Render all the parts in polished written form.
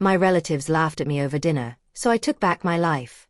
My relatives laughed at me over dinner, so I took back my life.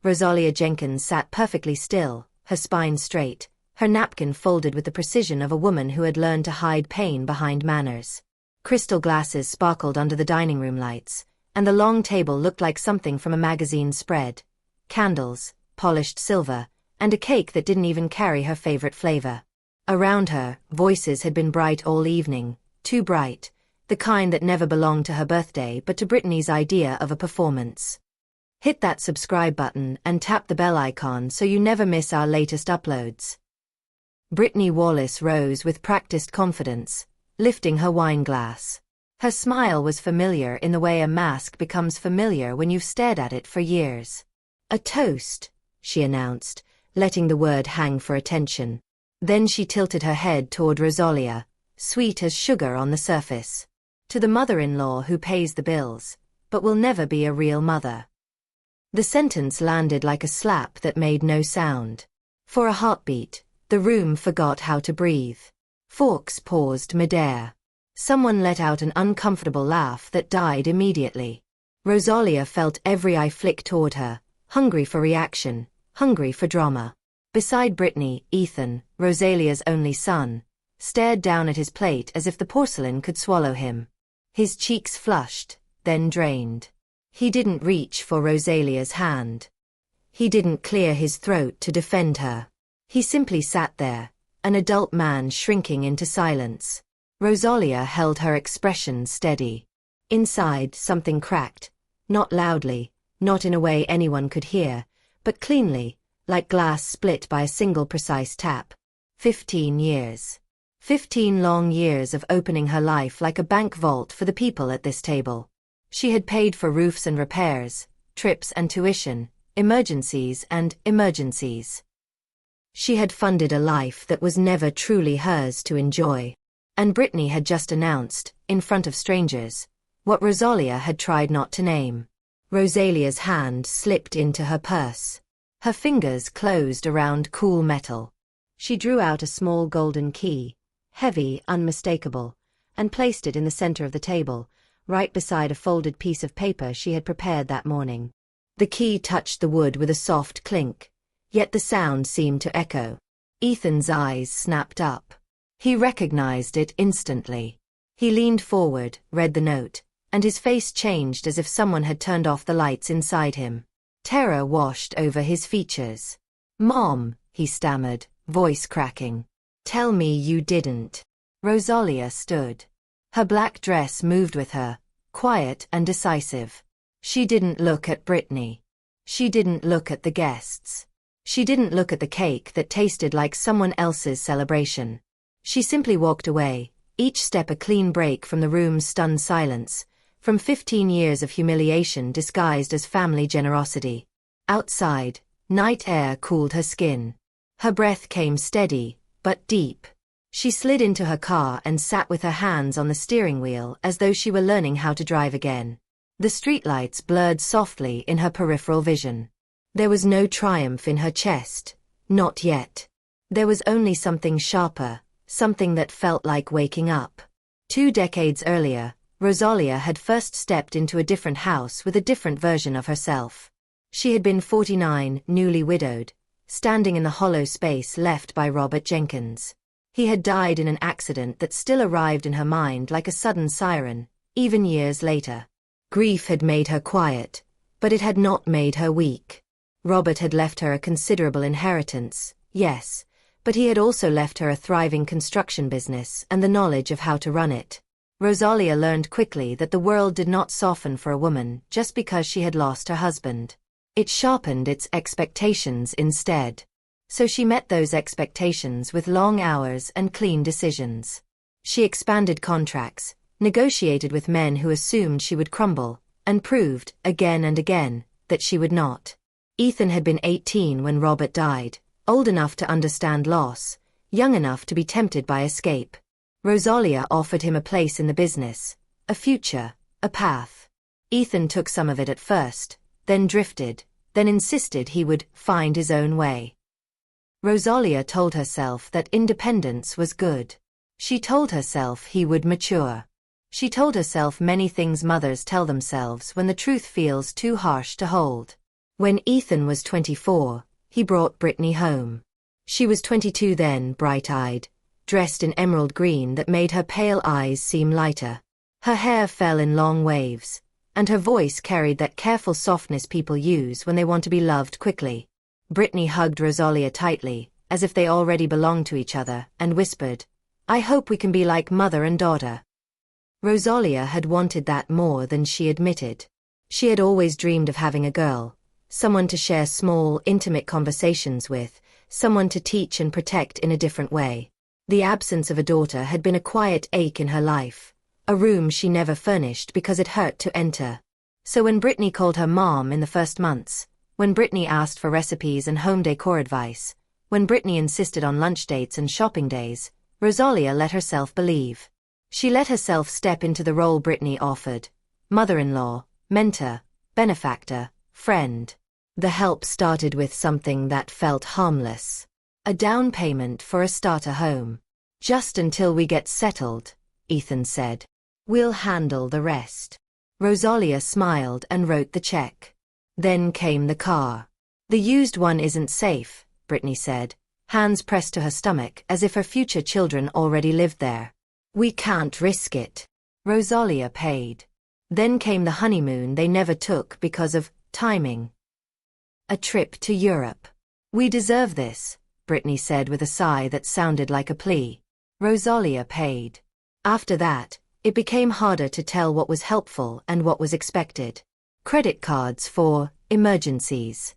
Rosalia Jenkins sat perfectly still, her spine straight, her napkin folded with the precision of a woman who had learned to hide pain behind manners. Crystal glasses sparkled under the dining room lights, and the long table looked like something from a magazine spread. Candles, polished silver, and a cake that didn't even carry her favorite flavor. Around her, voices had been bright all evening, too bright, the kind that never belonged to her birthday but to Brittany's idea of a performance. Hit that subscribe button and tap the bell icon so you never miss our latest uploads. Brittany Wallace rose with practiced confidence, lifting her wine glass. Her smile was familiar in the way a mask becomes familiar when you've stared at it for years. "A toast," she announced, letting the word hang for attention. Then she tilted her head toward Rosalia, sweet as sugar on the surface. "To the mother-in-law who pays the bills, but will never be a real mother." The sentence landed like a slap that made no sound. For a heartbeat, the room forgot how to breathe. Forks paused midair. Someone let out an uncomfortable laugh that died immediately. Rosalia felt every eye flick toward her, hungry for reaction, hungry for drama. Beside Brittany, Ethan, Rosalia's only son, stared down at his plate as if the porcelain could swallow him. His cheeks flushed, then drained. He didn't reach for Rosalia's hand. He didn't clear his throat to defend her. He simply sat there, an adult man shrinking into silence. Rosalia held her expression steady. Inside, something cracked, not loudly, not in a way anyone could hear, but cleanly, like glass split by a single precise tap. 15 years. 15 long years of opening her life like a bank vault for the people at this table. She had paid for roofs and repairs, trips and tuition, emergencies and emergencies. She had funded a life that was never truly hers to enjoy. And Brittany had just announced, in front of strangers, what Rosalia had tried not to name. Rosalia's hand slipped into her purse. Her fingers closed around cool metal. She drew out a small golden key, heavy, unmistakable, and placed it in the center of the table, right beside a folded piece of paper she had prepared that morning. The key touched the wood with a soft clink, yet the sound seemed to echo. Ethan's eyes snapped up. He recognized it instantly. He leaned forward, read the note, and his face changed as if someone had turned off the lights inside him. Terror washed over his features. "Mom," he stammered, voice cracking. "Tell me you didn't." Rosalia stood. Her black dress moved with her, quiet and decisive. She didn't look at Brittany. She didn't look at the guests. She didn't look at the cake that tasted like someone else's celebration. She simply walked away, each step a clean break from the room's stunned silence, from 15 years of humiliation disguised as family generosity. Outside, night air cooled her skin. Her breath came steady, but deep. She slid into her car and sat with her hands on the steering wheel as though she were learning how to drive again. The streetlights blurred softly in her peripheral vision. There was no triumph in her chest, not yet. There was only something sharper, something that felt like waking up. 2 decades earlier, Rosalia had first stepped into a different house with a different version of herself. She had been 49, newly widowed, standing in the hollow space left by Robert Jenkins. He had died in an accident that still arrived in her mind like a sudden siren, even years later. Grief had made her quiet, but it had not made her weak. Robert had left her a considerable inheritance, yes, but he had also left her a thriving construction business and the knowledge of how to run it. Rosalia learned quickly that the world did not soften for a woman just because she had lost her husband. It sharpened its expectations instead. So she met those expectations with long hours and clean decisions. She expanded contracts, negotiated with men who assumed she would crumble, and proved, again and again, that she would not. Ethan had been 18 when Robert died, old enough to understand loss, young enough to be tempted by escape. Rosalia offered him a place in the business, a future, a path. Ethan took some of it at first, then drifted, then insisted he would find his own way. Rosalia told herself that independence was good. She told herself he would mature. She told herself many things mothers tell themselves when the truth feels too harsh to hold. When Ethan was 24, he brought Brittany home. She was 22 then, bright-eyed, dressed in emerald green that made her pale eyes seem lighter. Her hair fell in long waves, and her voice carried that careful softness people use when they want to be loved quickly. Brittany hugged Rosalia tightly, as if they already belonged to each other, and whispered, "I hope we can be like mother and daughter." Rosalia had wanted that more than she admitted. She had always dreamed of having a girl, someone to share small, intimate conversations with, someone to teach and protect in a different way. The absence of a daughter had been a quiet ache in her life, a room she never furnished because it hurt to enter. So when Brittany called her mom in the first months, when Brittany asked for recipes and home decor advice, when Brittany insisted on lunch dates and shopping days, Rosalia let herself believe. She let herself step into the role Brittany offered: mother-in-law, mentor, benefactor, friend. The help started with something that felt harmless: a down payment for a starter home. "Just until we get settled," Ethan said. "We'll handle the rest." Rosalia smiled and wrote the check. Then came the car. "The used one isn't safe," Brittany said, hands pressed to her stomach as if her future children already lived there. "We can't risk it." Rosalia paid. Then came the honeymoon they never took because of timing. A trip to Europe. "We deserve this," Brittany said with a sigh that sounded like a plea. Rosalia paid. After that, it became harder to tell what was helpful and what was expected. Credit cards for emergencies.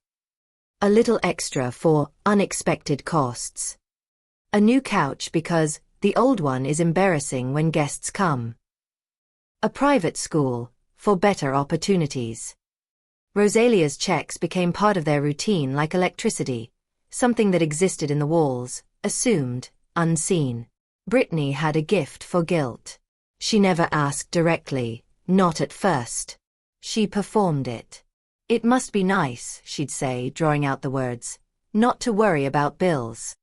A little extra for unexpected costs. A new couch because the old one is embarrassing when guests come. A private school for better opportunities. Rosalia's checks became part of their routine like electricity, something that existed in the walls, assumed, unseen. Brittany had a gift for guilt. She never asked directly, not at first. She performed it. "It must be nice," she'd say, drawing out the words, "not to worry about bills."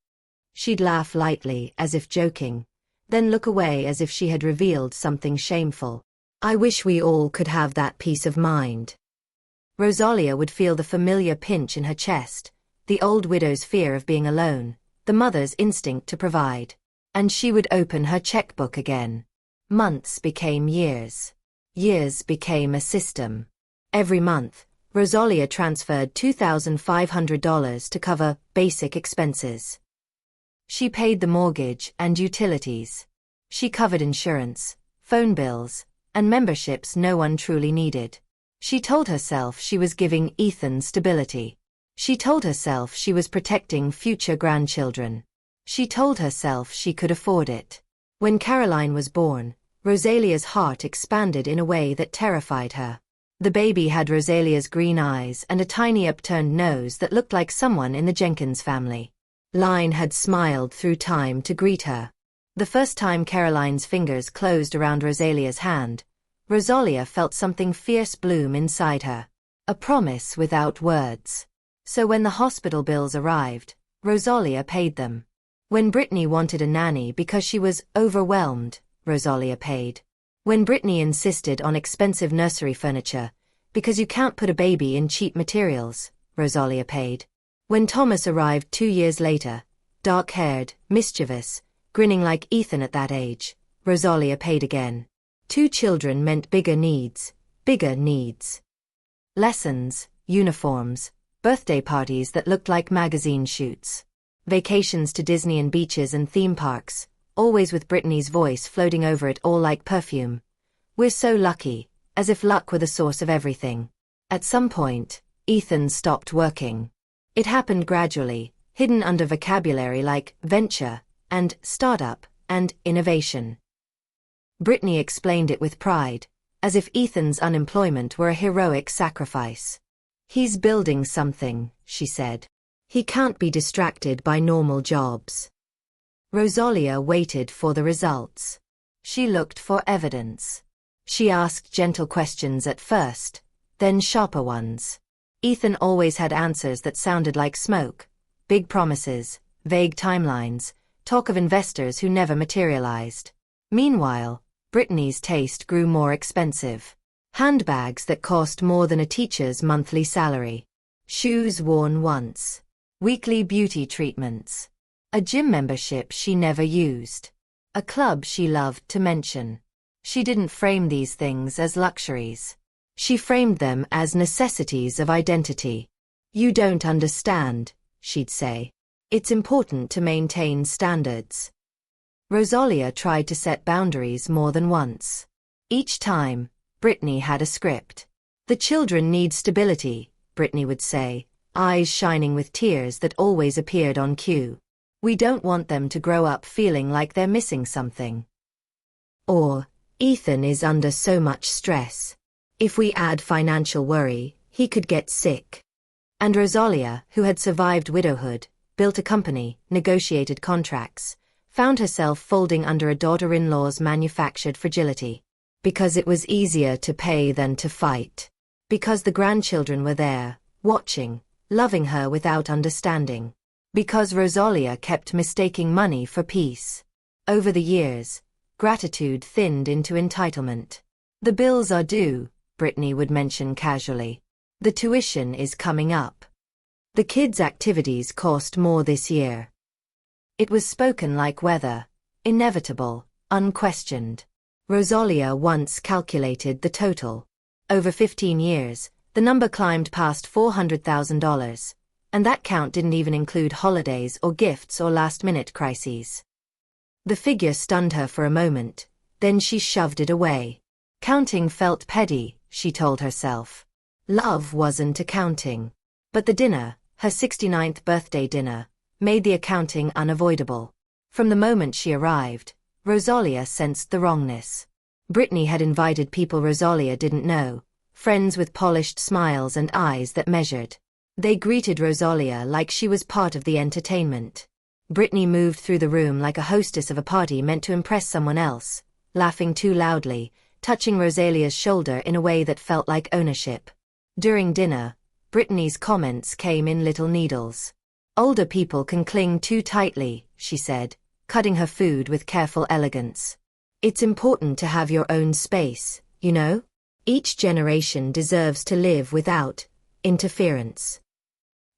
She'd laugh lightly, as if joking, then look away as if she had revealed something shameful. "I wish we all could have that peace of mind." Rosalia would feel the familiar pinch in her chest, the old widow's fear of being alone, the mother's instinct to provide. And she would open her checkbook again. Months became years. Years became a system. Every month, Rosalia transferred $2,500 to cover basic expenses. She paid the mortgage and utilities. She covered insurance, phone bills, and memberships no one truly needed. She told herself she was giving Ethan stability. She told herself she was protecting future grandchildren. She told herself she could afford it. When Caroline was born, Rosalia's heart expanded in a way that terrified her. The baby had Rosalia's green eyes and a tiny upturned nose that looked like someone in the Jenkins family. Line had smiled through time to greet her. The first time Caroline's fingers closed around Rosalia's hand, Rosalia felt something fierce bloom inside her. A promise without words. So when the hospital bills arrived, Rosalia paid them. When Brittany wanted a nanny because she was overwhelmed, Rosalia paid. When Brittany insisted on expensive nursery furniture, because you can't put a baby in cheap materials, Rosalia paid. When Thomas arrived 2 years later, dark-haired, mischievous, grinning like Ethan at that age, Rosalia paid again. 2 children meant bigger needs, bigger needs. Lessons, uniforms, birthday parties that looked like magazine shoots. Vacations to Disney and beaches and theme parks, always with Brittany's voice floating over it all like perfume. "We're so lucky," as if luck were the source of everything. At some point, Ethan stopped working. It happened gradually, hidden under vocabulary like venture, and startup, and innovation. Brittany explained it with pride, as if Ethan's unemployment were a heroic sacrifice. "He's building something," she said. "He can't be distracted by normal jobs." Rosalia waited for the results. She looked for evidence. She asked gentle questions at first, then sharper ones. Ethan always had answers that sounded like smoke: big promises, vague timelines, talk of investors who never materialized. Meanwhile, Brittany's taste grew more expensive. Handbags that cost more than a teacher's monthly salary. Shoes worn once. Weekly beauty treatments. A gym membership she never used. A club she loved to mention. She didn't frame these things as luxuries. She framed them as necessities of identity. "You don't understand," she'd say. "It's important to maintain standards." Rosalia tried to set boundaries more than once. Each time, Brittany had a script. "The children need stability," Brittany would say, eyes shining with tears that always appeared on cue. "We don't want them to grow up feeling like they're missing something." Or, "Ethan is under so much stress. If we add financial worry, he could get sick." And Rosalia, who had survived widowhood, built a company, negotiated contracts, found herself folding under a daughter-in-law's manufactured fragility. Because it was easier to pay than to fight. Because the grandchildren were there, watching, loving her without understanding. Because Rosalia kept mistaking money for peace. Over the years, gratitude thinned into entitlement. "The bills are due," Brittany would mention casually. "The tuition is coming up. The kids' activities cost more this year." It was spoken like weather, inevitable, unquestioned. Rosalia once calculated the total. Over 15 years, the number climbed past $400,000, and that count didn't even include holidays or gifts or last-minute crises. The figure stunned her for a moment, then she shoved it away. Counting felt petty, she told herself. Love wasn't accounting. But the dinner, her 69th birthday dinner, made the accounting unavoidable. From the moment she arrived, Rosalia sensed the wrongness. Brittany had invited people Rosalia didn't know, friends with polished smiles and eyes that measured. They greeted Rosalia like she was part of the entertainment. Brittany moved through the room like a hostess of a party meant to impress someone else, laughing too loudly, touching Rosalia's shoulder in a way that felt like ownership. During dinner, Brittany's comments came in little needles. "Older people can cling too tightly," she said, cutting her food with careful elegance. "It's important to have your own space, you know? Each generation deserves to live without interference."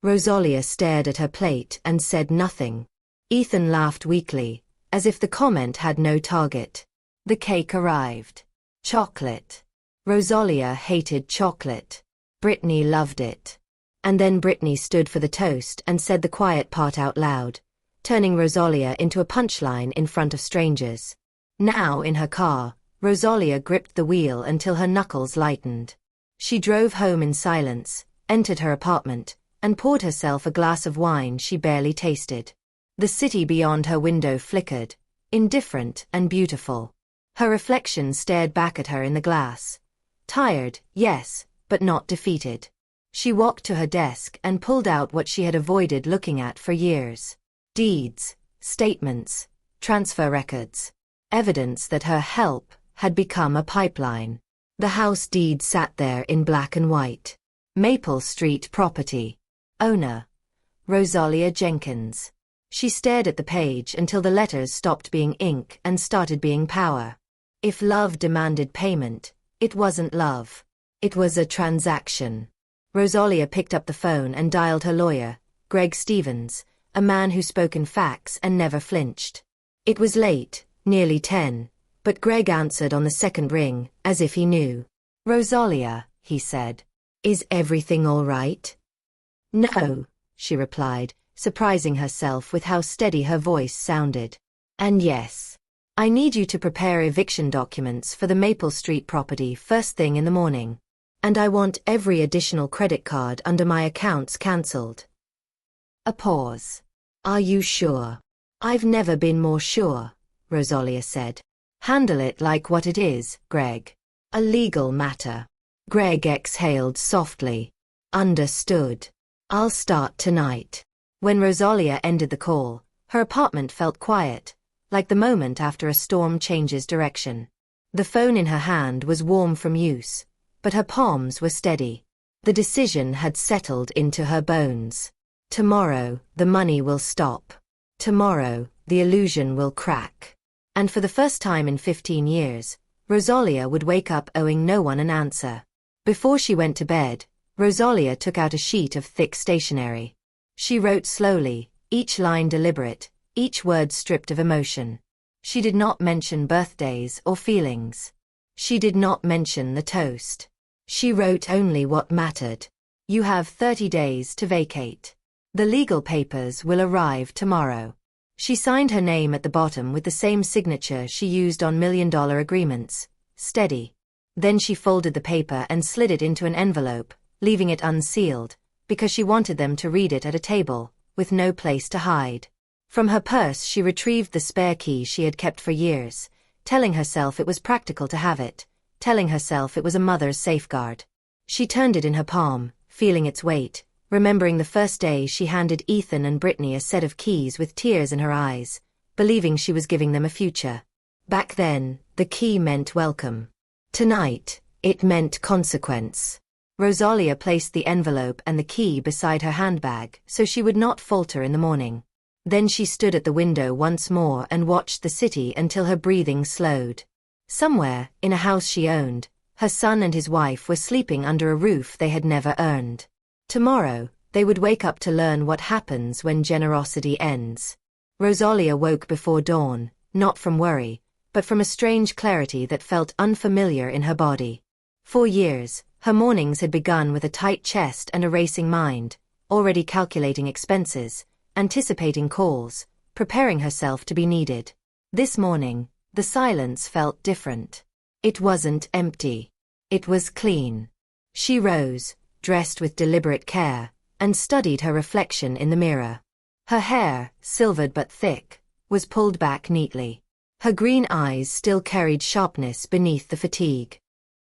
Rosalia stared at her plate and said nothing. Ethan laughed weakly, as if the comment had no target. The cake arrived. Chocolate. Rosalia hated chocolate. Brittany loved it. And then Brittany stood for the toast and said the quiet part out loud, turning Rosalia into a punchline in front of strangers. Now in her car, Rosalia gripped the wheel until her knuckles lightened. She drove home in silence, entered her apartment, and poured herself a glass of wine she barely tasted. The city beyond her window flickered, indifferent and beautiful. Her reflection stared back at her in the glass. Tired, yes, but not defeated. She walked to her desk and pulled out what she had avoided looking at for years. Deeds, statements, transfer records. Evidence that her help had become a pipeline. The house deed sat there in black and white. Maple Street property. Owner: Rosalia Jenkins. She stared at the page until the letters stopped being ink and started being power. If love demanded payment, it wasn't love. It was a transaction. Rosalia picked up the phone and dialed her lawyer, Greg Stevens, a man who spoke in facts and never flinched. It was late, nearly 10, but Greg answered on the second ring, as if he knew. "Rosalia," he said, "is everything all right?" "No," she replied, surprising herself with how steady her voice sounded. "And yes. I need you to prepare eviction documents for the Maple Street property first thing in the morning. And I want every additional credit card under my accounts cancelled." A pause. "Are you sure?" "I've never been more sure," Rosalia said. "Handle it like what it is, Greg. A legal matter." Greg exhaled softly. "Understood. I'll start tonight." When Rosalia ended the call, her apartment felt quiet, like the moment after a storm changes direction. The phone in her hand was warm from use, but her palms were steady. The decision had settled into her bones. Tomorrow, the money will stop. Tomorrow, the illusion will crack. And for the first time in 15 years, Rosalia would wake up owing no one an answer. Before she went to bed, Rosalia took out a sheet of thick stationery. She wrote slowly, each line deliberate, each word stripped of emotion. She did not mention birthdays or feelings. She did not mention the toast. She wrote only what mattered. You have 30 days to vacate. The legal papers will arrive tomorrow. She signed her name at the bottom with the same signature she used on million-dollar agreements, steady. Then she folded the paper and slid it into an envelope, leaving it unsealed, because she wanted them to read it at a table, with no place to hide. From her purse she retrieved the spare key she had kept for years, telling herself it was practical to have it, telling herself it was a mother's safeguard. She turned it in her palm, feeling its weight, remembering the first day she handed Ethan and Brittany a set of keys with tears in her eyes, believing she was giving them a future. Back then, the key meant welcome. Tonight, it meant consequence. Rosalia placed the envelope and the key beside her handbag so she would not falter in the morning. Then she stood at the window once more and watched the city until her breathing slowed. Somewhere, in a house she owned, her son and his wife were sleeping under a roof they had never earned. Tomorrow, they would wake up to learn what happens when generosity ends. Rosalia woke before dawn, not from worry, but from a strange clarity that felt unfamiliar in her body. For years, her mornings had begun with a tight chest and a racing mind, already calculating expenses, anticipating calls, preparing herself to be needed. This morning, the silence felt different. It wasn't empty. It was clean. She rose, dressed with deliberate care, and studied her reflection in the mirror. Her hair, silvered but thick, was pulled back neatly. Her green eyes still carried sharpness beneath the fatigue.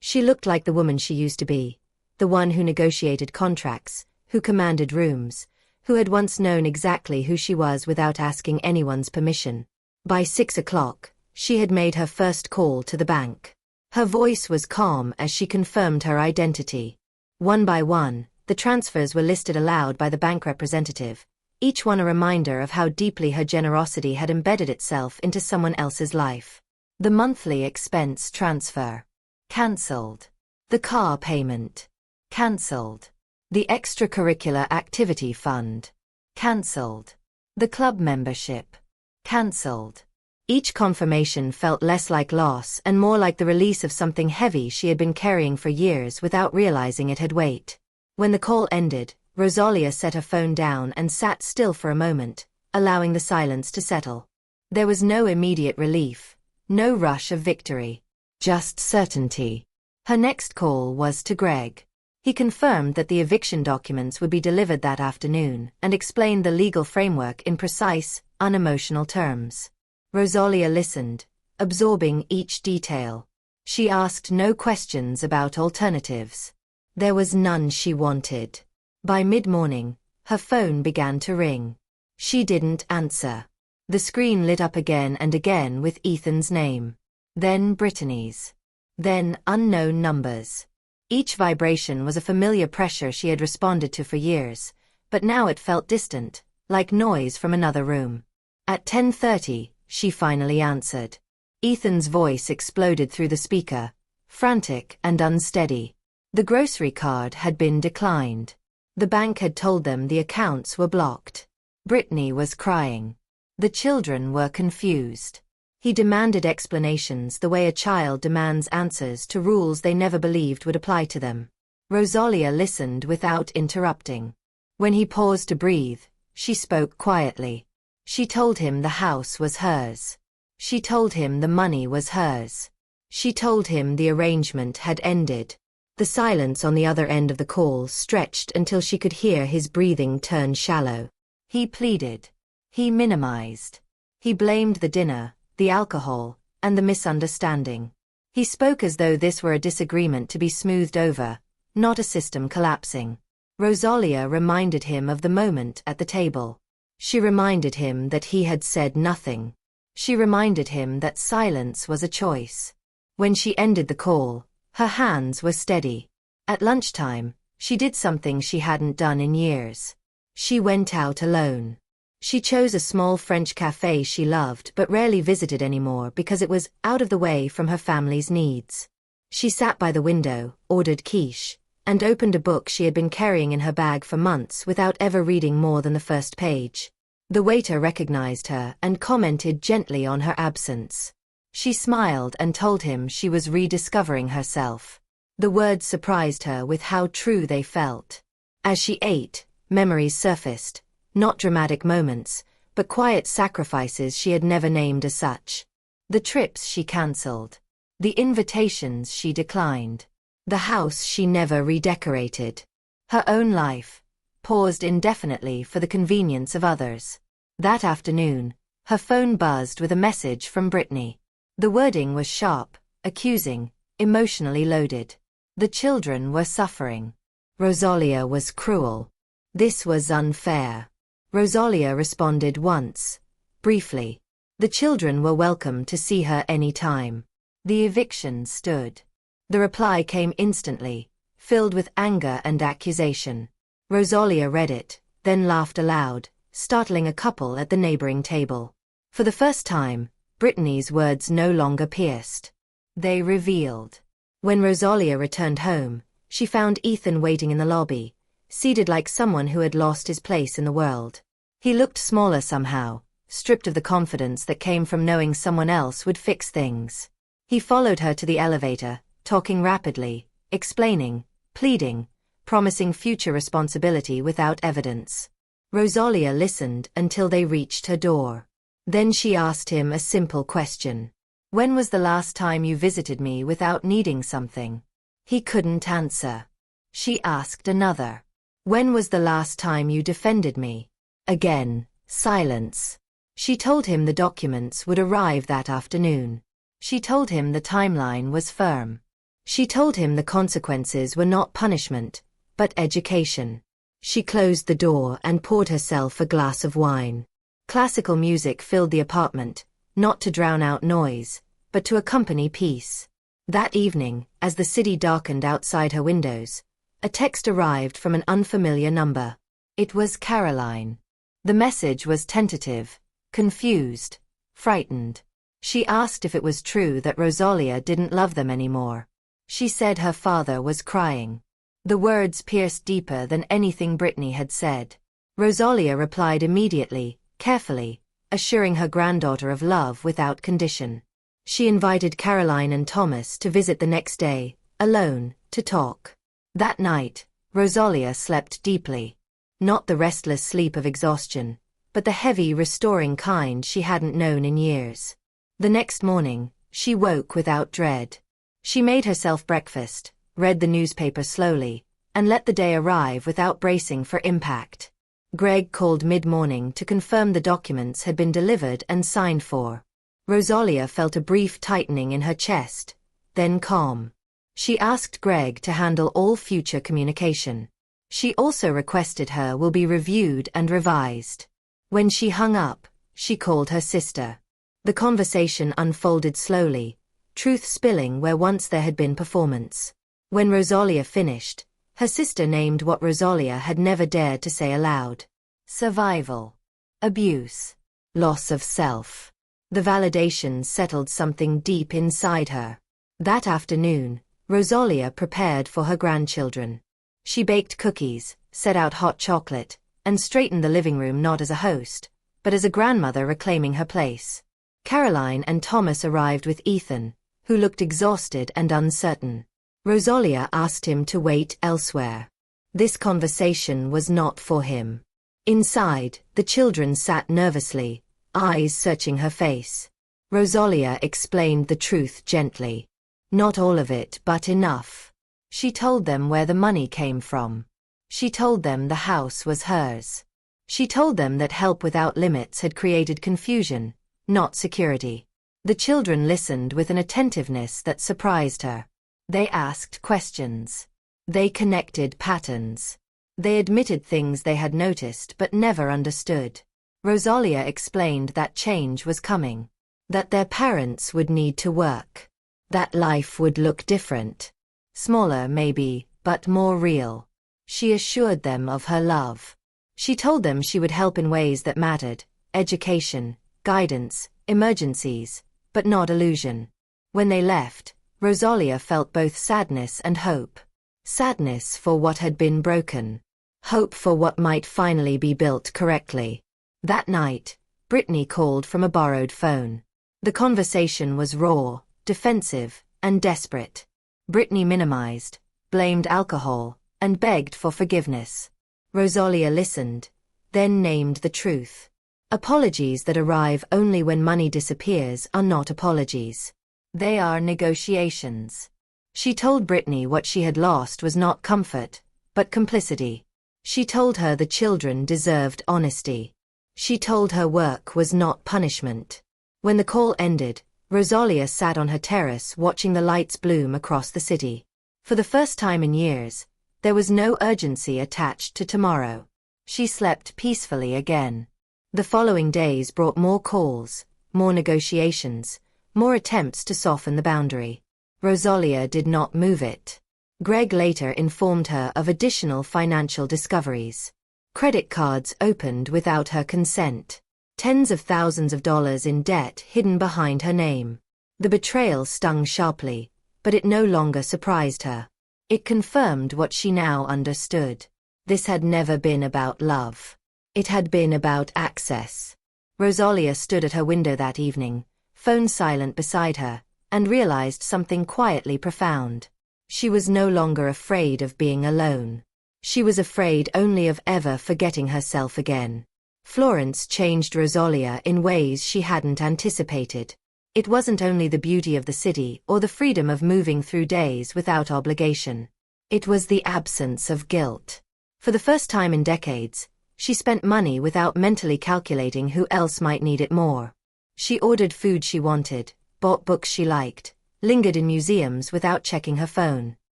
She looked like the woman she used to be, the one who negotiated contracts, who commanded rooms, who had once known exactly who she was without asking anyone's permission. By 6 o'clock, she had made her first call to the bank. Her voice was calm as she confirmed her identity. One by one, the transfers were listed aloud by the bank representative, each one a reminder of how deeply her generosity had embedded itself into someone else's life. The monthly expense transfer. Cancelled. The car payment. Cancelled. The extracurricular activity fund. Cancelled. The club membership. Cancelled. Each confirmation felt less like loss and more like the release of something heavy she had been carrying for years without realizing it had weight. When the call ended, Rosalia set her phone down and sat still for a moment, allowing the silence to settle. There was no immediate relief, no rush of victory, just certainty. Her next call was to Greg. He confirmed that the eviction documents would be delivered that afternoon and explained the legal framework in precise, unemotional terms. Rosalia listened, absorbing each detail. She asked no questions about alternatives. There was none she wanted. By mid-morning, her phone began to ring. She didn't answer. The screen lit up again and again with Ethan's name. Then Brittany's. Then unknown numbers. Each vibration was a familiar pressure she had responded to for years, but now it felt distant, like noise from another room. At 10:30, she finally answered. Ethan's voice exploded through the speaker, frantic and unsteady. The grocery card had been declined. The bank had told them the accounts were blocked. Brittany was crying. The children were confused. He demanded explanations the way a child demands answers to rules they never believed would apply to them. Rosalia listened without interrupting. When he paused to breathe, she spoke quietly. She told him the house was hers. She told him the money was hers. She told him the arrangement had ended. The silence on the other end of the call stretched until she could hear his breathing turn shallow. He pleaded. He minimized. He blamed the dinner, the alcohol, and the misunderstanding. He spoke as though this were a disagreement to be smoothed over, not a system collapsing. Rosalia reminded him of the moment at the table. She reminded him that he had said nothing. She reminded him that silence was a choice. When she ended the call, her hands were steady. At lunchtime, she did something she hadn't done in years. She went out alone. She chose a small French cafe she loved but rarely visited anymore because it was out of the way from her family's needs. She sat by the window, ordered quiche, and opened a book she had been carrying in her bag for months without ever reading more than the first page. The waiter recognized her and commented gently on her absence. She smiled and told him she was rediscovering herself. The words surprised her with how true they felt. As she ate, memories surfaced, not dramatic moments, but quiet sacrifices she had never named as such. The trips she cancelled. The invitations she declined. The house she never redecorated. Her own life, paused indefinitely for the convenience of others. That afternoon, her phone buzzed with a message from Brittany. The wording was sharp, accusing, emotionally loaded. The children were suffering. Rosalia was cruel. This was unfair. Rosalia responded once, briefly. The children were welcome to see her any time. The eviction stood. The reply came instantly, filled with anger and accusation. Rosalia read it, then laughed aloud, startling a couple at the neighboring table. For the first time, Brittany's words no longer pierced. They revealed. When Rosalia returned home, she found Ethan waiting in the lobby, seated like someone who had lost his place in the world. He looked smaller somehow, stripped of the confidence that came from knowing someone else would fix things. He followed her to the elevator, talking rapidly, explaining, pleading, promising future responsibility without evidence. Rosalia listened until they reached her door. Then she asked him a simple question. When was the last time you visited me without needing something? He couldn't answer. She asked another. When was the last time you defended me? Again, silence. She told him the documents would arrive that afternoon. She told him the timeline was firm. She told him the consequences were not punishment, but education. She closed the door and poured herself a glass of wine. Classical music filled the apartment, not to drown out noise, but to accompany peace. That evening, as the city darkened outside her windows, a text arrived from an unfamiliar number. It was Caroline. The message was tentative, confused, frightened. She asked if it was true that Rosalia didn't love them anymore. She said her father was crying. The words pierced deeper than anything Brittany had said. Rosalia replied immediately, carefully, assuring her granddaughter of love without condition. She invited Caroline and Thomas to visit the next day, alone, to talk. That night, Rosalia slept deeply. Not the restless sleep of exhaustion, but the heavy, restoring kind she hadn't known in years. The next morning, she woke without dread. She made herself breakfast, read the newspaper slowly, and let the day arrive without bracing for impact. Greg called mid-morning to confirm the documents had been delivered and signed for. Rosalia felt a brief tightening in her chest, then calm. She asked Greg to handle all future communication. She also requested her will be reviewed and revised. When she hung up, she called her sister. The conversation unfolded slowly, truth spilling where once there had been performance. When Rosalia finished, her sister named what Rosalia had never dared to say aloud. Survival. Abuse. Loss of self. The validation settled something deep inside her. That afternoon, Rosalia prepared for her grandchildren. She baked cookies, set out hot chocolate, and straightened the living room not as a host, but as a grandmother reclaiming her place. Caroline and Thomas arrived with Ethan, who looked exhausted and uncertain. Rosalia asked him to wait elsewhere. This conversation was not for him. Inside, the children sat nervously, eyes searching her face. Rosalia explained the truth gently. Not all of it, but enough. She told them where the money came from. She told them the house was hers. She told them that help without limits had created confusion, not security. The children listened with an attentiveness that surprised her. They asked questions. They connected patterns. They admitted things they had noticed but never understood. Rosalia explained that change was coming. That their parents would need to work. That life would look different. Smaller maybe, but more real. She assured them of her love. She told them she would help in ways that mattered: education, guidance, emergencies, but not illusion. When they left, Rosalia felt both sadness and hope. Sadness for what had been broken. Hope for what might finally be built correctly. That night, Brittany called from a borrowed phone. The conversation was raw, defensive, and desperate. Brittany minimized, blamed alcohol, and begged for forgiveness. Rosalia listened, then named the truth. Apologies that arrive only when money disappears are not apologies. They are negotiations. She told Brittany what she had lost was not comfort, but complicity. She told her the children deserved honesty. She told her work was not punishment. When the call ended, Rosalia sat on her terrace watching the lights bloom across the city. For the first time in years, there was no urgency attached to tomorrow. She slept peacefully again. The following days brought more calls, more negotiations, more attempts to soften the boundary. Rosalia did not move it. Greg later informed her of additional financial discoveries. Credit cards opened without her consent. Tens of thousands of dollars in debt hidden behind her name. The betrayal stung sharply, but it no longer surprised her. It confirmed what she now understood. This had never been about love. It had been about access. Rosalia stood at her window that evening, phone silent beside her, and realized something quietly profound. She was no longer afraid of being alone. She was afraid only of ever forgetting herself again. Florence changed Rosalia in ways she hadn't anticipated. It wasn't only the beauty of the city or the freedom of moving through days without obligation. It was the absence of guilt. For the first time in decades, she spent money without mentally calculating who else might need it more. She ordered food she wanted, bought books she liked, lingered in museums without checking her phone.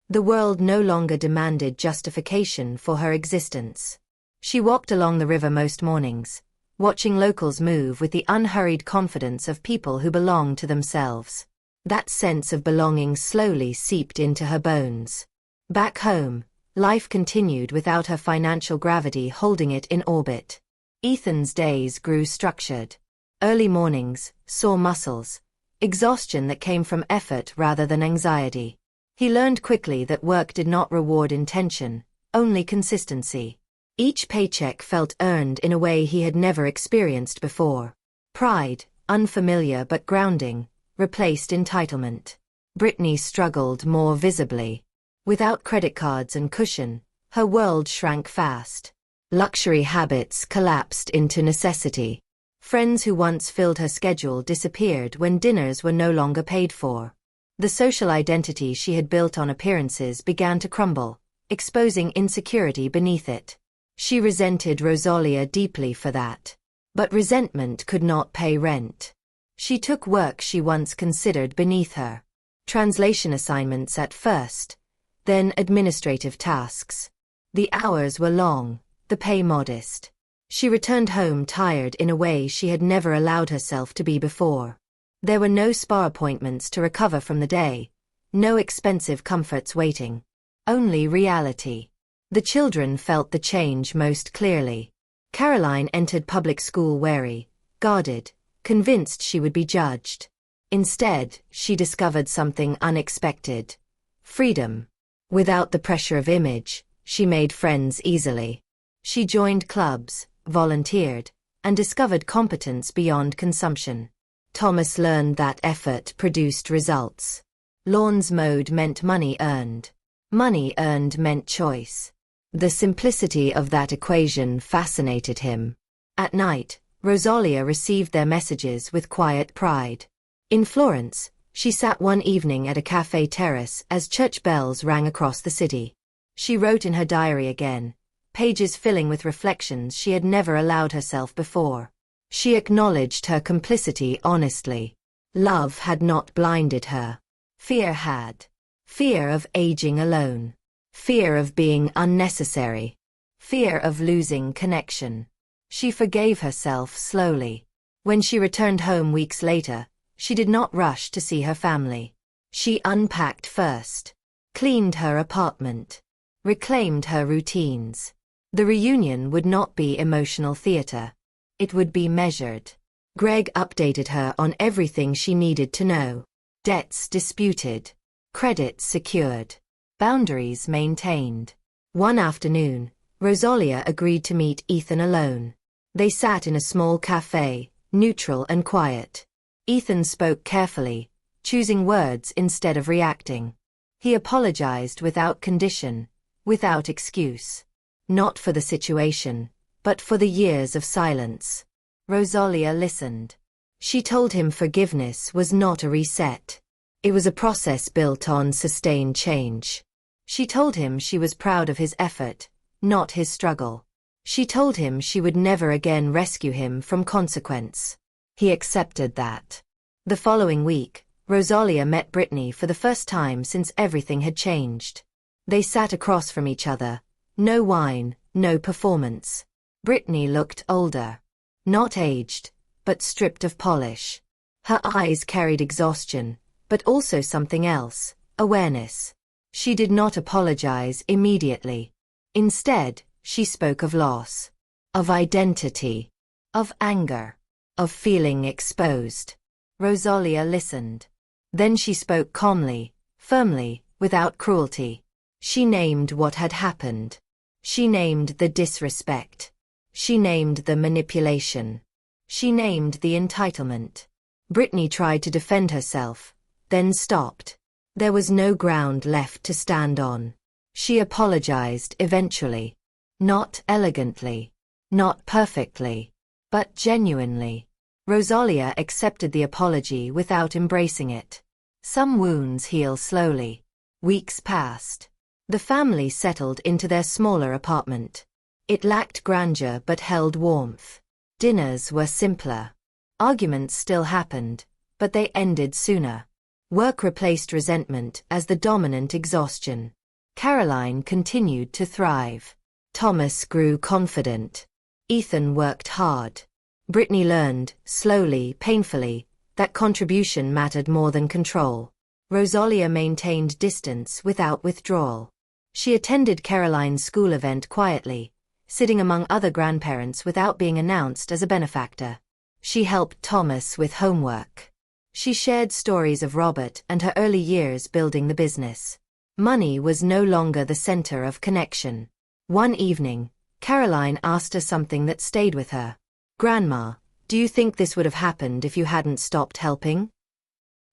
The world no longer demanded justification for her existence. She walked along the river most mornings, watching locals move with the unhurried confidence of people who belong to themselves. That sense of belonging slowly seeped into her bones. Back home, life continued without her financial gravity holding it in orbit. Ethan's days grew structured. Early mornings, sore muscles, exhaustion that came from effort rather than anxiety. He learned quickly that work did not reward intention, only consistency. Each paycheck felt earned in a way he had never experienced before. Pride, unfamiliar but grounding, replaced entitlement. Brittany struggled more visibly. Without credit cards and cushion, her world shrank fast. Luxury habits collapsed into necessity. Friends who once filled her schedule disappeared when dinners were no longer paid for. The social identity she had built on appearances began to crumble, exposing insecurity beneath it. She resented Rosalia deeply for that. But resentment could not pay rent. She took work she once considered beneath her. Translation assignments at first, then administrative tasks. The hours were long, the pay modest. She returned home tired in a way she had never allowed herself to be before. There were no spa appointments to recover from the day, no expensive comforts waiting. Only reality. The children felt the change most clearly. Caroline entered public school wary, guarded, convinced she would be judged. Instead, she discovered something unexpected: freedom. Without the pressure of image, she made friends easily. She joined clubs, volunteered, and discovered competence beyond consumption. Thomas learned that effort produced results. Lawns mowed meant money earned. Money earned meant choice. The simplicity of that equation fascinated him. At night, Rosalia received their messages with quiet pride. In Florence, she sat one evening at a cafe terrace as church bells rang across the city. She wrote in her diary again, pages filling with reflections she had never allowed herself before. She acknowledged her complicity honestly. Love had not blinded her. Fear had. Fear of aging alone. Fear of being unnecessary. Fear of losing connection. She forgave herself slowly. When she returned home weeks later, she did not rush to see her family. She unpacked first, cleaned her apartment, reclaimed her routines. The reunion would not be emotional theater. It would be measured. Greg updated her on everything she needed to know. Debts disputed. Credit secured. Boundaries maintained. One afternoon, Rosalia agreed to meet Ethan alone. They sat in a small cafe, neutral and quiet. Ethan spoke carefully, choosing words instead of reacting. He apologized without condition, without excuse. Not for the situation, but for the years of silence. Rosalia listened. She told him forgiveness was not a reset. It was a process built on sustained change. She told him she was proud of his effort, not his struggle. She told him she would never again rescue him from consequence. He accepted that. The following week, Rosalia met Brittany for the first time since everything had changed. They sat across from each other. No wine, no performance. Brittany looked older. Not aged, but stripped of polish. Her eyes carried exhaustion, but also something else, awareness. She did not apologize immediately. Instead, she spoke of loss, of identity, of anger, of feeling exposed. Rosalia listened. Then she spoke calmly, firmly, without cruelty. She named what had happened. She named the disrespect. She named the manipulation. She named the entitlement. Brittany tried to defend herself, then stopped. There was no ground left to stand on. She apologized eventually. Not elegantly. Not perfectly. But genuinely. Rosalia accepted the apology without embracing it. Some wounds heal slowly. Weeks passed. The family settled into their smaller apartment. It lacked grandeur but held warmth. Dinners were simpler. Arguments still happened, but they ended sooner. Work replaced resentment as the dominant exhaustion. Caroline continued to thrive. Thomas grew confident. Ethan worked hard. Brittany learned, slowly, painfully, that contribution mattered more than control. Rosalia maintained distance without withdrawal. She attended Caroline's school event quietly, sitting among other grandparents without being announced as a benefactor. She helped Thomas with homework. She shared stories of Robert and her early years building the business. Money was no longer the center of connection. One evening, Caroline asked her something that stayed with her. "Grandma, do you think this would have happened if you hadn't stopped helping?"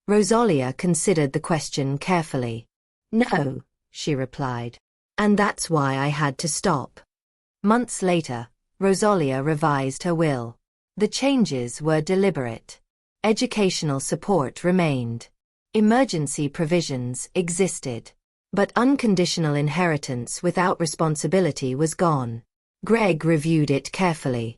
Rosalia considered the question carefully. "No," she replied. "And that's why I had to stop." Months later, Rosalia revised her will. The changes were deliberate. Educational support remained. Emergency provisions existed. But unconditional inheritance without responsibility was gone. Greg reviewed it carefully.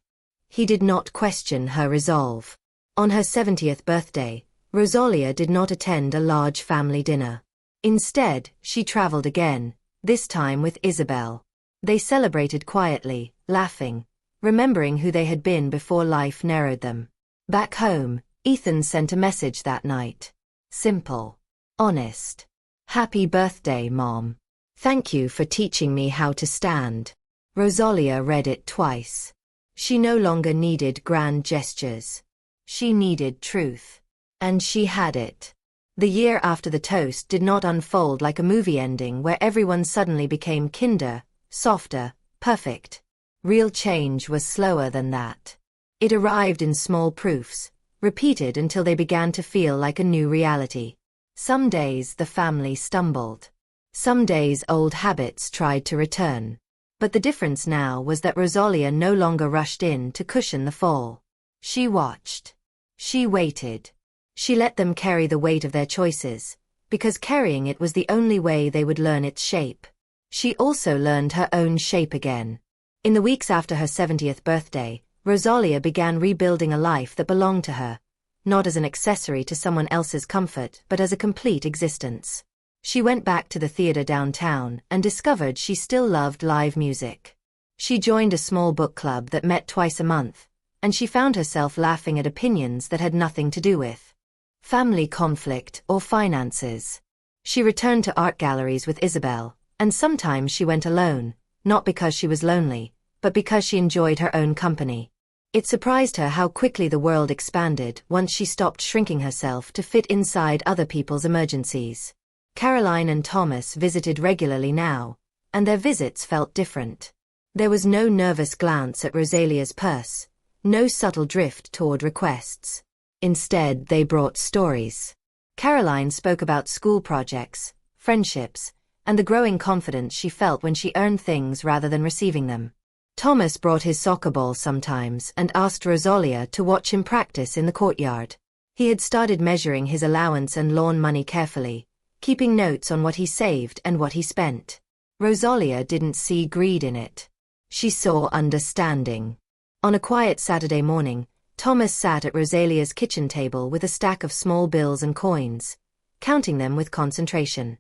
He did not question her resolve. On her 70th birthday, Rosalia did not attend a large family dinner. Instead, she traveled again, this time with Isabel. They celebrated quietly, laughing, remembering who they had been before life narrowed them. Back home, Ethan sent a message that night. Simple. Honest. "Happy birthday, Mom. Thank you for teaching me how to stand." Rosalia read it twice. She no longer needed grand gestures. She needed truth. And she had it. The year after the toast did not unfold like a movie ending where everyone suddenly became kinder, softer, perfect. Real change was slower than that. It arrived in small proofs, repeated until they began to feel like a new reality. Some days the family stumbled. Some days old habits tried to return. But the difference now was that Rosalia no longer rushed in to cushion the fall. She watched. She waited. She let them carry the weight of their choices, because carrying it was the only way they would learn its shape. She also learned her own shape again. In the weeks after her 70th birthday, Rosalia began rebuilding a life that belonged to her, not as an accessory to someone else's comfort but as a complete existence. She went back to the theater downtown and discovered she still loved live music. She joined a small book club that met twice a month, and she found herself laughing at opinions that had nothing to do with family conflict or finances. She returned to art galleries with Isabel, and sometimes she went alone, not because she was lonely, but because she enjoyed her own company. It surprised her how quickly the world expanded once she stopped shrinking herself to fit inside other people's emergencies. Caroline and Thomas visited regularly now, and their visits felt different. There was no nervous glance at Rosalia's purse, no subtle drift toward requests. Instead, they brought stories. Caroline spoke about school projects, friendships, and the growing confidence she felt when she earned things rather than receiving them. Thomas brought his soccer ball sometimes and asked Rosalia to watch him practice in the courtyard. He had started measuring his allowance and lawn money carefully, keeping notes on what he saved and what he spent. Rosalia didn't see greed in it. She saw understanding. On a quiet Saturday morning, Thomas sat at Rosalia's kitchen table with a stack of small bills and coins, counting them with concentration.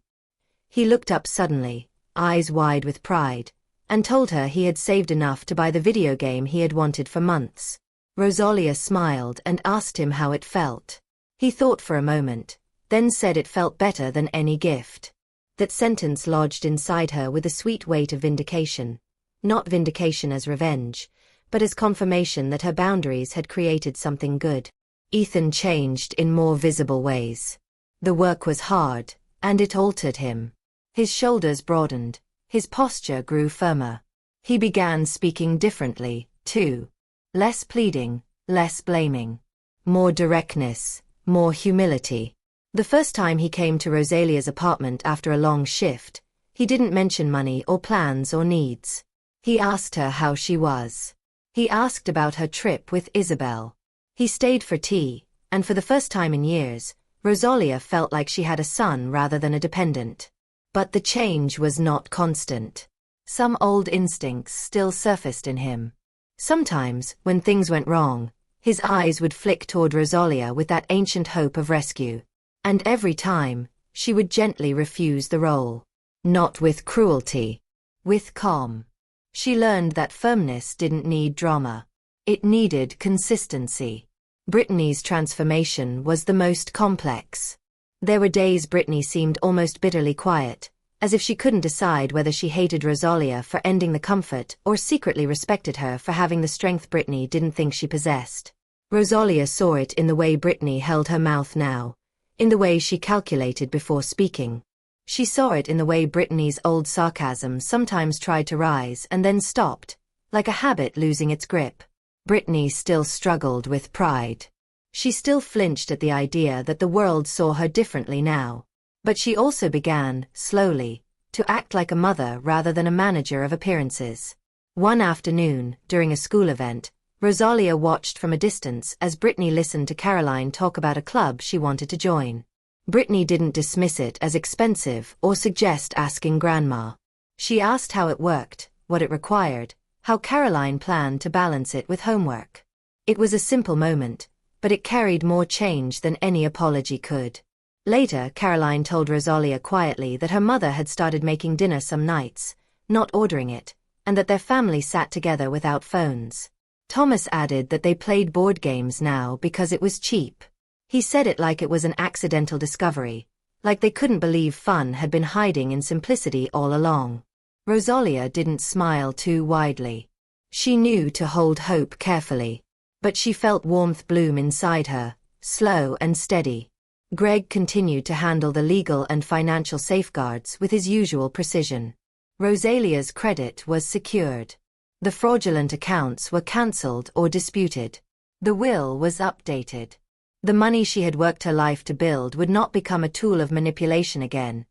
He looked up suddenly, eyes wide with pride, and told her he had saved enough to buy the video game he had wanted for months. Rosalia smiled and asked him how it felt. He thought for a moment, then said it felt better than any gift. That sentence lodged inside her with a sweet weight of vindication. Not vindication as revenge, but as confirmation that her boundaries had created something good. Ethan changed in more visible ways. The work was hard, and it altered him. His shoulders broadened, his posture grew firmer. He began speaking differently, too. Less pleading, less blaming. More directness, more humility. The first time he came to Rosalia's apartment after a long shift, he didn't mention money or plans or needs. He asked her how she was. He asked about her trip with Isabel. He stayed for tea, and for the first time in years, Rosalia felt like she had a son rather than a dependent. But the change was not constant. Some old instincts still surfaced in him. Sometimes, when things went wrong, his eyes would flick toward Rosalia with that ancient hope of rescue. And every time, she would gently refuse the role. Not with cruelty. With calm. She learned that firmness didn't need drama. It needed consistency. Brittany's transformation was the most complex. There were days Brittany seemed almost bitterly quiet, as if she couldn't decide whether she hated Rosalia for ending the comfort or secretly respected her for having the strength Brittany didn't think she possessed. Rosalia saw it in the way Brittany held her mouth now, in the way she calculated before speaking. She saw it in the way Brittany's old sarcasm sometimes tried to rise and then stopped, like a habit losing its grip. Brittany still struggled with pride. She still flinched at the idea that the world saw her differently now. But she also began, slowly, to act like a mother rather than a manager of appearances. One afternoon, during a school event, Rosalia watched from a distance as Brittany listened to Caroline talk about a club she wanted to join. Brittany didn't dismiss it as expensive or suggest asking Grandma. She asked how it worked, what it required, how Caroline planned to balance it with homework. It was a simple moment, but it carried more change than any apology could. Later, Caroline told Rosalia quietly that her mother had started making dinner some nights, not ordering it, and that their family sat together without phones. Thomas added that they played board games now because it was cheap. He said it like it was an accidental discovery, like they couldn't believe fun had been hiding in simplicity all along. Rosalia didn't smile too widely. She knew to hold hope carefully. But she felt warmth bloom inside her, slow and steady. Greg continued to handle the legal and financial safeguards with his usual precision. Rosalia's credit was secured. The fraudulent accounts were cancelled or disputed. The will was updated. The money she had worked her life to build would not become a tool of manipulation again.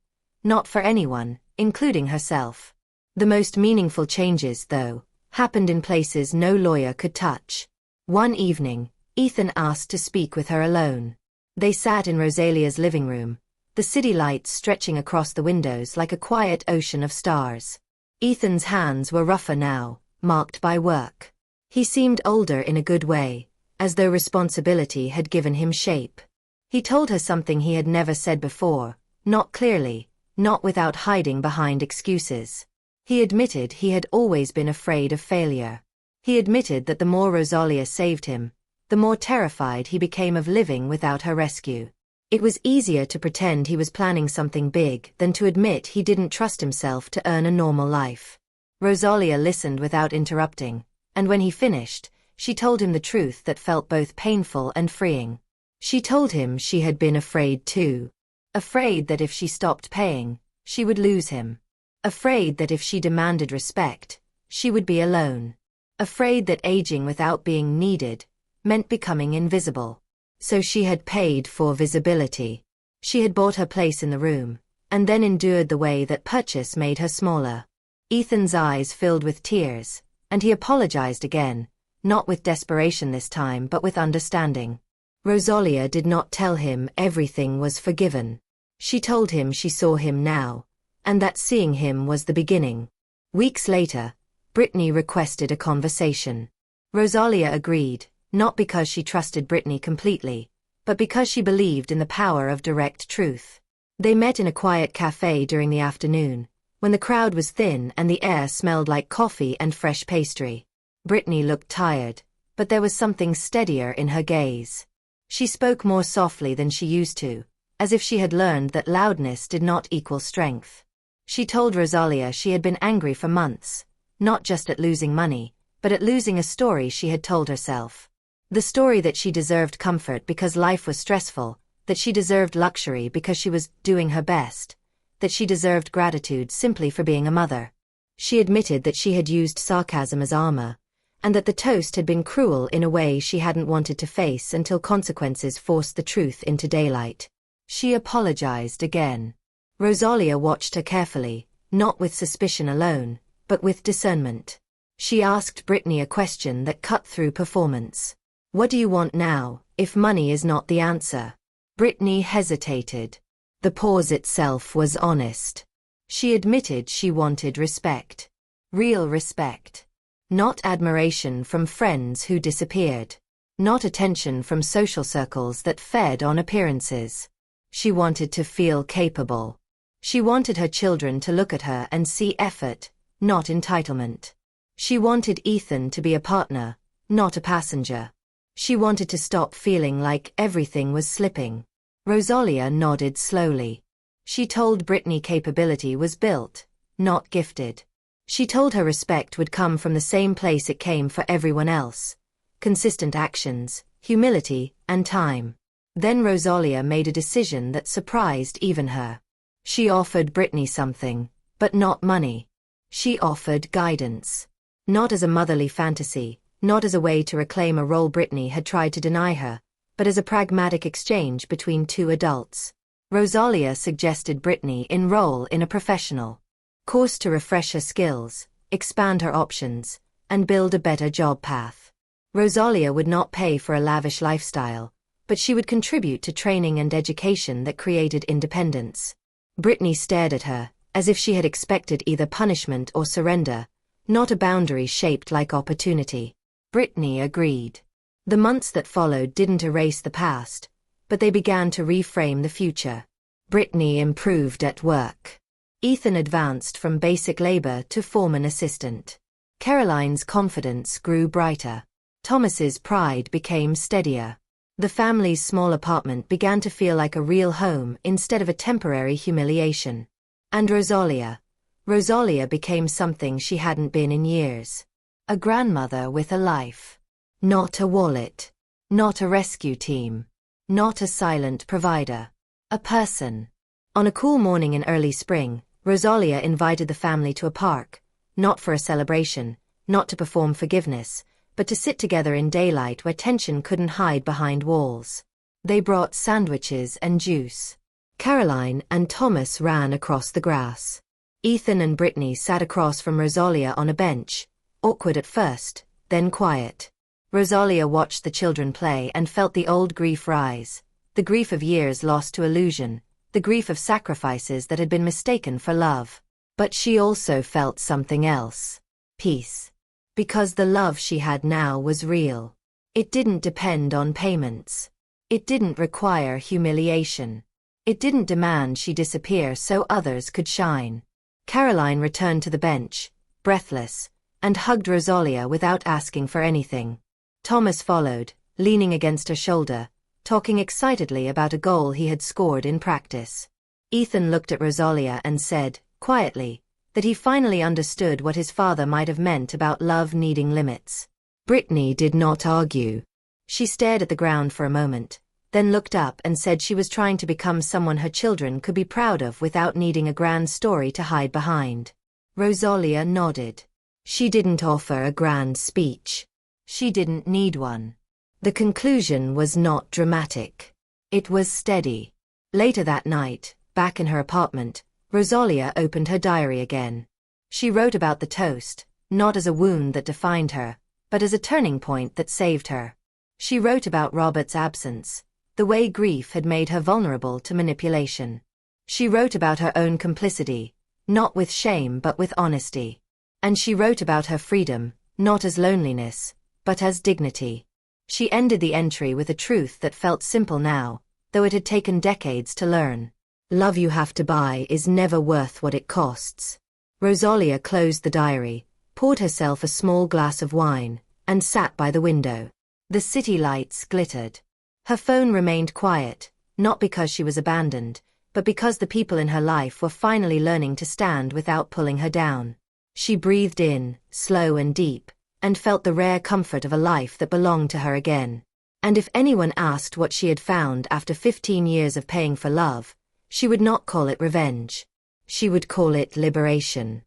Not for anyone, including herself. The most meaningful changes, though, happened in places no lawyer could touch. One evening, Ethan asked to speak with her alone. They sat in Rosalia's living room, the city lights stretching across the windows like a quiet ocean of stars. Ethan's hands were rougher now, marked by work. He seemed older in a good way, as though responsibility had given him shape. He told her something he had never said before, not clearly, not without hiding behind excuses. He admitted he had always been afraid of failure. He admitted that the more Rosalia saved him, the more terrified he became of living without her rescue. It was easier to pretend he was planning something big than to admit he didn't trust himself to earn a normal life. Rosalia listened without interrupting, and when he finished, she told him the truth that felt both painful and freeing. She told him she had been afraid too. Afraid that if she stopped paying, she would lose him. Afraid that if she demanded respect, she would be alone. Afraid that aging without being needed meant becoming invisible. So she had paid for visibility. She had bought her place in the room, and then endured the way that purchase made her smaller. Ethan's eyes filled with tears, and he apologized again, not with desperation this time but with understanding. Rosalia did not tell him everything was forgiven. She told him she saw him now, and that seeing him was the beginning. Weeks later, Brittany requested a conversation. Rosalia agreed, not because she trusted Brittany completely, but because she believed in the power of direct truth. They met in a quiet cafe during the afternoon, when the crowd was thin and the air smelled like coffee and fresh pastry. Brittany looked tired, but there was something steadier in her gaze. She spoke more softly than she used to, as if she had learned that loudness did not equal strength. She told Rosalia she had been angry for months, not just at losing money, but at losing a story she had told herself. The story that she deserved comfort because life was stressful, that she deserved luxury because she was doing her best, that she deserved gratitude simply for being a mother. She admitted that she had used sarcasm as armor, and that the toast had been cruel in a way she hadn't wanted to face until consequences forced the truth into daylight. She apologized again. Rosalia watched her carefully, not with suspicion alone, but with discernment. She asked Brittany a question that cut through performance. "What do you want now, if money is not the answer?" Brittany hesitated. The pause itself was honest. She admitted she wanted respect. Real respect. Not admiration from friends who disappeared. Not attention from social circles that fed on appearances. She wanted to feel capable. She wanted her children to look at her and see effort, not entitlement. She wanted Ethan to be a partner, not a passenger. She wanted to stop feeling like everything was slipping. Rosalia nodded slowly. She told Brittany capability was built, not gifted. She told her respect would come from the same place it came for everyone else: consistent actions, humility, and time. Then Rosalia made a decision that surprised even her. She offered Brittany something, but not money. She offered guidance. Not as a motherly fantasy, not as a way to reclaim a role Brittany had tried to deny her, but as a pragmatic exchange between two adults. Rosalia suggested Brittany enroll in a professional course to refresh her skills, expand her options, and build a better job path. Rosalia would not pay for a lavish lifestyle, but she would contribute to training and education that created independence. Brittany stared at her, as if she had expected either punishment or surrender, not a boundary shaped like opportunity. Brittany agreed. The months that followed didn't erase the past, but they began to reframe the future. Brittany improved at work. Ethan advanced from basic labor to foreman assistant. Caroline's confidence grew brighter. Thomas's pride became steadier. The family's small apartment began to feel like a real home instead of a temporary humiliation. And Rosalia became something she hadn't been in years. A grandmother with a life. Not a wallet. Not a rescue team. Not a silent provider. A person. On a cool morning in early spring, Rosalia invited the family to a park, not for a celebration, not to perform forgiveness, but to sit together in daylight where tension couldn't hide behind walls. They brought sandwiches and juice. Caroline and Thomas ran across the grass. Ethan and Brittany sat across from Rosalia on a bench, awkward at first, then quiet. Rosalia watched the children play and felt the old grief rise, the grief of years lost to illusion, the grief of sacrifices that had been mistaken for love. But she also felt something else: peace. Because the love she had now was real. It didn't depend on payments. It didn't require humiliation. It didn't demand she disappear so others could shine. Caroline returned to the bench, breathless, and hugged Rosalia without asking for anything. Thomas followed, leaning against her shoulder, talking excitedly about a goal he had scored in practice. Ethan looked at Rosalia and said, quietly, that he finally understood what his father might have meant about love needing limits. Brittany did not argue. She stared at the ground for a moment, then looked up and said she was trying to become someone her children could be proud of without needing a grand story to hide behind. Rosalia nodded. She didn't offer a grand speech. She didn't need one. The conclusion was not dramatic. It was steady. Later that night, back in her apartment, Rosalia opened her diary again. She wrote about the toast, not as a wound that defined her, but as a turning point that saved her. She wrote about Robert's absence, the way grief had made her vulnerable to manipulation. She wrote about her own complicity, not with shame but with honesty. And she wrote about her freedom, not as loneliness, but as dignity. She ended the entry with a truth that felt simple now, though it had taken decades to learn. Love you have to buy is never worth what it costs. Rosalia closed the diary, poured herself a small glass of wine, and sat by the window. The city lights glittered. Her phone remained quiet, not because she was abandoned, but because the people in her life were finally learning to stand without pulling her down. She breathed in, slow and deep, and felt the rare comfort of a life that belonged to her again. And if anyone asked what she had found after 15 years of paying for love, she would not call it revenge. She would call it liberation.